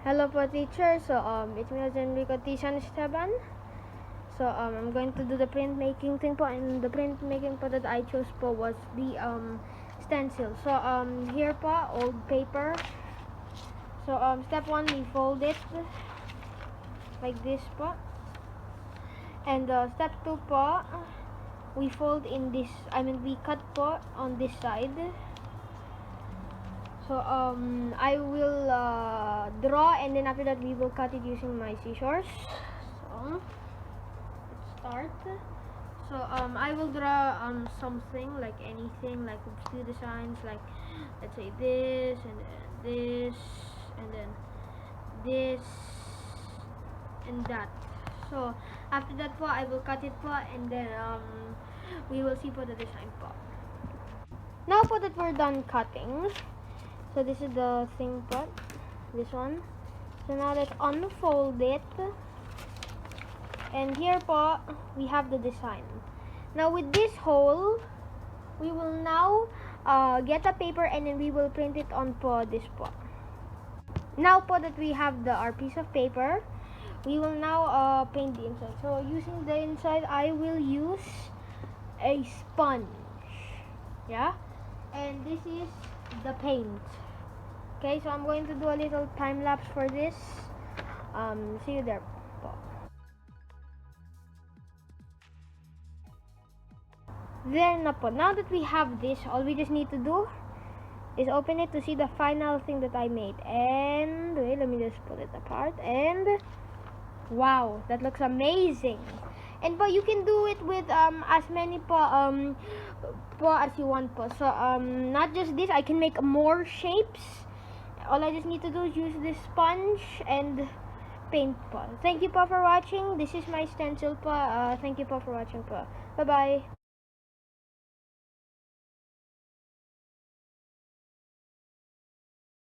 Hello po teacher, so it's me Enrico Tisan Esteban. So I'm going to do the printmaking thing po, and the printmaking po that I chose po was the stencil. So here po, old paper. So step 1, we fold it like this po. And step 2 po, we fold in this, we cut po on this side. So I will draw, and then after that we will cut it using my scissors. So let's start. So I will draw something, like anything, like few designs, like let's say this, and then this, and then this, and that. So after that po, I will cut it po, and then we will see po the design po. Now po that we're done cutting, so this is the thing po, this one. So now let's unfold it, and here po we have the design. Now with this hole, we will now get a paper, and then we will print it on po this po. Now po that we have our piece of paper, we will now paint the inside. So using the inside, I will use a sponge, yeah, and this is the paint. Okay, so I'm going to do a little time lapse for this. See you there po. There na po. Now that we have this, all we just need to do is open it to see the final thing that I made. And wait, let me just pull it apart. And wow, that looks amazing. And po, you can do it with as many po as you want po. So not just this, I can make more shapes. All I just need to do is use this sponge and paint po. Thank you po for watching. This is my stencil po. Thank you po for watching po. Bye bye.